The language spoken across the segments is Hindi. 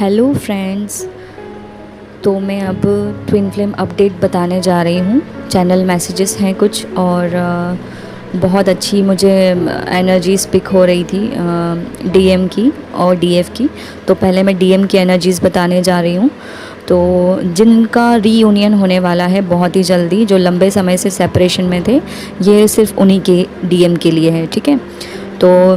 Hello friends. तो मैं अब ट्विन फ्लेम अपडेट बताने जा रही हूँ। चैनल मैसेजेस हैं कुछ और बहुत अच्छी मुझे एनर्जीज़ पिक हो रही थी डीएम की और डीएफ की। तो पहले मैं डीएम की एनर्जीज़ बताने जा रही हूँ। तो जिनका रीयूनियन होने वाला है बहुत ही जल्दी, जो लंबे समय से सेपरेशन में थे, ये सिर्फ उन्हीं के डीएम के लिए है, ठीक है। तो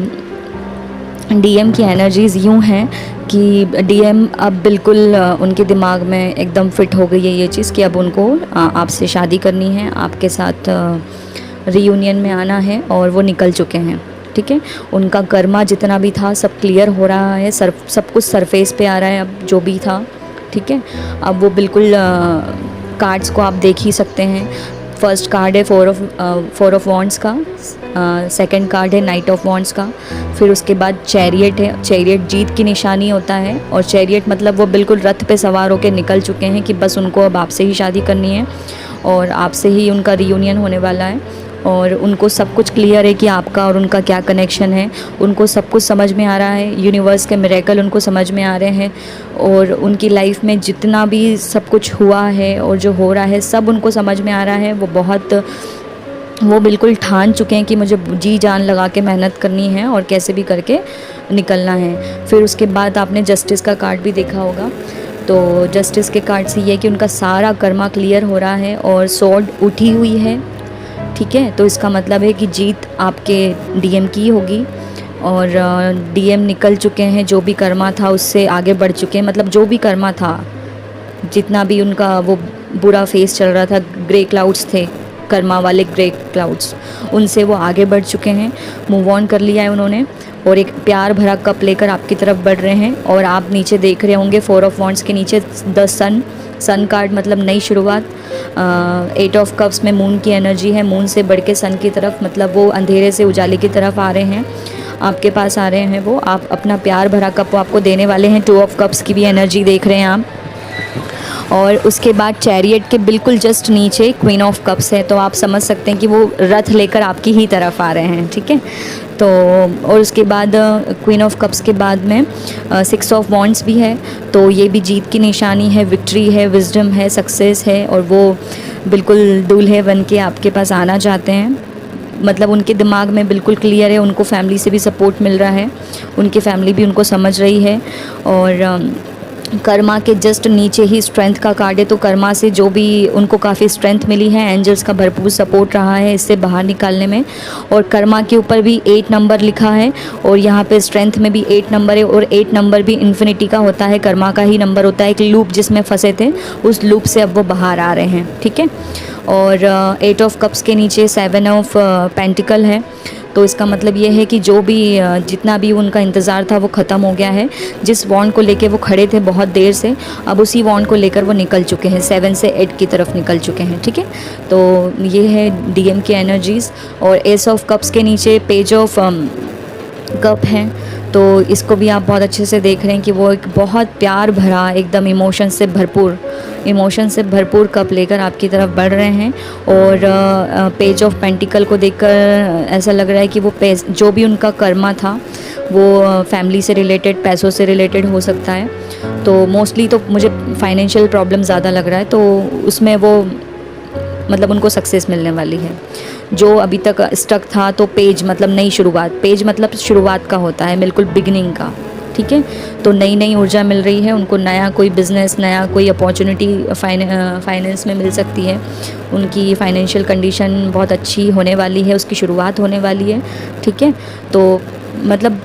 डीएम की एनर्जीज़ यूँ हैं कि डीएम अब बिल्कुल उनके दिमाग में एकदम फिट हो गई है ये चीज़ कि अब उनको आपसे शादी करनी है, आपके साथ रीयूनियन में आना है, और वो निकल चुके हैं, ठीक है। उनका कर्मा जितना भी था सब क्लियर हो रहा है, सब कुछ सरफेस पे आ रहा है अब जो भी था, ठीक है। अब वो बिल्कुल कार्ड्स को आप देख ही सकते हैं। फर्स्ट कार्ड है फोर ऑफ वॉन्ड्स का, सेकंड कार्ड है नाइट ऑफ वॉन्ड्स का, फिर उसके बाद चैरियट है। चैरियट जीत की निशानी होता है, और चैरियट मतलब वो बिल्कुल रथ पे सवार होकर निकल चुके हैं कि बस उनको अब आपसे ही शादी करनी है और आपसे ही उनका रीयूनियन होने वाला है। और उनको सब कुछ क्लियर है कि आपका और उनका क्या कनेक्शन है। उनको सब कुछ समझ में आ रहा है, यूनिवर्स के मिरेकल उनको समझ में आ रहे हैं, और उनकी लाइफ में जितना भी सब कुछ हुआ है और जो हो रहा है सब उनको समझ में आ रहा है। वो बिल्कुल ठान चुके हैं कि मुझे जी जान लगा के मेहनत करनी है और कैसे भी करके निकलना है। फिर उसके बाद आपने जस्टिस का कार्ड भी देखा होगा। तो जस्टिस के कार्ड से ये है कि उनका सारा कर्मा क्लियर हो रहा है और स्वॉर्ड उठी हुई है, ठीक है। तो इसका मतलब है कि जीत आपके डीएम की होगी, और डीएम निकल चुके हैं। जो भी कर्मा था उससे आगे बढ़ चुके हैं, मतलब जो भी कर्मा था, जितना भी उनका वो बुरा फेस चल रहा था, ग्रे क्लाउड्स थे, कर्मा वाले ग्रे क्लाउड्स, उनसे वो आगे बढ़ चुके हैं, मूव ऑन कर लिया है उन्होंने, और एक प्यार भरा कप लेकर आपकी तरफ बढ़ रहे हैं। और आप नीचे देख रहे होंगे फोर ऑफ वॉन्ड्स के नीचे द सन कार्ड, मतलब नई शुरुआत। एट ऑफ कप्स में मून की एनर्जी है, मून से बढ़ के सन की तरफ, मतलब वो अंधेरे से उजाले की तरफ आ रहे हैं, आपके पास आ रहे हैं वो। आप अपना प्यार भरा कप वो आपको देने वाले हैं। टू ऑफ कप्स की भी एनर्जी देख रहे हैं आप। और उसके बाद चैरियट के बिल्कुल जस्ट नीचे क्वीन ऑफ कप्स है, तो आप समझ सकते हैं कि वो रथ लेकर आपकी ही तरफ आ रहे हैं, ठीक है। तो और उसके बाद क्वीन ऑफ कप्स के बाद में सिक्स ऑफ वॉन्ड्स भी है, तो ये भी जीत की निशानी है, विक्ट्री है, विजडम है, सक्सेस है, और वो बिल्कुल दूल्हे बन के आपके पास आना चाहते हैं। मतलब उनके दिमाग में बिल्कुल क्लियर है, उनको फैमिली से भी सपोर्ट मिल रहा है, उनकी फैमिली भी उनको समझ रही है। और कर्मा के जस्ट नीचे ही स्ट्रेंथ का कार्ड है, तो कर्मा से जो भी उनको काफ़ी स्ट्रेंथ मिली है, एंजल्स का भरपूर सपोर्ट रहा है इससे बाहर निकालने में। और कर्मा के ऊपर भी 8 नंबर लिखा है, और यहाँ पे स्ट्रेंथ में भी 8 नंबर है, और 8 नंबर भी इन्फिनिटी का होता है, कर्मा का ही नंबर होता है। एक लूप जिसमें फंसे थे, उस लूप से अब वो बाहर आ रहे हैं, ठीक है। और 8 ऑफ कप्स के नीचे 7 ऑफ पेंटिकल है, तो इसका मतलब ये है कि जो भी जितना भी उनका इंतज़ार था वो ख़त्म हो गया है। जिस वॉन्ड को लेके वो खड़े थे बहुत देर से, अब उसी वॉन्ड को लेकर वो निकल चुके हैं, 7 से 8 की तरफ निकल चुके हैं, ठीक है। तो ये है डीएम की एनर्जीज़। और एस ऑफ कप्स के नीचे पेज ऑफ कप हैं, तो इसको भी आप बहुत अच्छे से देख रहे हैं कि वो एक बहुत प्यार भरा, एकदम इमोशन से भरपूर कप लेकर आपकी तरफ बढ़ रहे हैं। और पेज ऑफ पेंटिकल को देखकर ऐसा लग रहा है कि वो जो भी उनका कर्मा था वो फैमिली से रिलेटेड, पैसों से रिलेटेड हो सकता है। तो मोस्टली तो मुझे फाइनेंशियल प्रॉब्लम ज़्यादा लग रहा है, तो उसमें वो मतलब उनको सक्सेस मिलने वाली है। जो अभी तक स्टक था, तो पेज मतलब नई शुरुआत, पेज मतलब शुरुआत का होता है, बिल्कुल बिगिनिंग का, ठीक है। तो नई ऊर्जा मिल रही है उनको, नया कोई बिज़नेस, नया कोई अपॉर्चुनिटी फाइनेंस में मिल सकती है। उनकी फाइनेंशियल कंडीशन बहुत अच्छी होने वाली है, उसकी शुरुआत होने वाली है, ठीक है। तो मतलब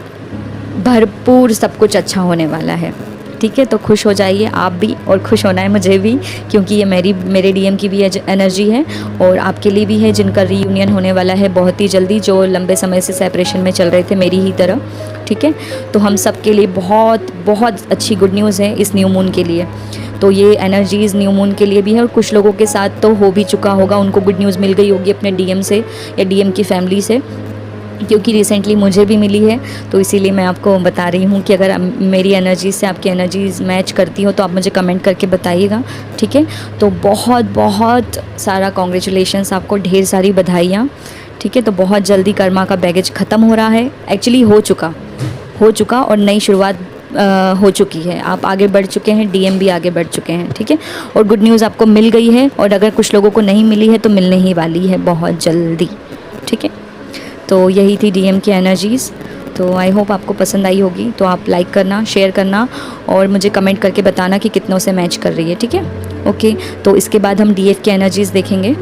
भरपूर सब कुछ अच्छा होने वाला है, ठीक है। तो खुश हो जाइए आप भी, और खुश होना है मुझे भी, क्योंकि ये मेरे डीएम की भी एनर्जी है, और आपके लिए भी है जिनका रीयूनियन होने वाला है बहुत ही जल्दी, जो लंबे समय से सेपरेशन में चल रहे थे मेरी ही तरह, ठीक है। तो हम सब के लिए बहुत बहुत अच्छी गुड न्यूज़ है इस न्यू मून के लिए। तो ये एनर्जीज़ न्यू मून के लिए भी है, और कुछ लोगों के साथ तो हो भी चुका होगा, उनको गुड न्यूज़ मिल गई होगी अपने डीएम से या डीएम की फैमिली से, क्योंकि रिसेंटली मुझे भी मिली है। तो इसीलिए मैं आपको बता रही हूँ कि अगर मेरी एनर्जी से आपकी एनर्जीज़ मैच करती हो तो आप मुझे कमेंट करके बताइएगा, ठीक है। तो बहुत बहुत सारा कॉन्ग्रेचुलेशंस आपको, ढेर सारी बधाइयाँ, ठीक है। तो बहुत जल्दी कर्मा का बैगेज ख़त्म हो रहा है, एक्चुअली हो चुका, और नई शुरुआत हो चुकी है, आप आगे बढ़ चुके हैं, डीएम भी आगे बढ़ चुके हैं, ठीक है। और गुड न्यूज़ आपको मिल गई है, और अगर कुछ लोगों को नहीं मिली है तो मिलने ही वाली है बहुत जल्दी, ठीक है। तो यही थी डीएम की एनर्जीज़। तो आई होप आपको पसंद आई होगी, तो आप लाइक करना, शेयर करना और मुझे कमेंट करके बताना कि कितनों से मैच कर रही है, ठीक है। ओके, तो इसके बाद हम डीएफ की एनर्जीज़ देखेंगे।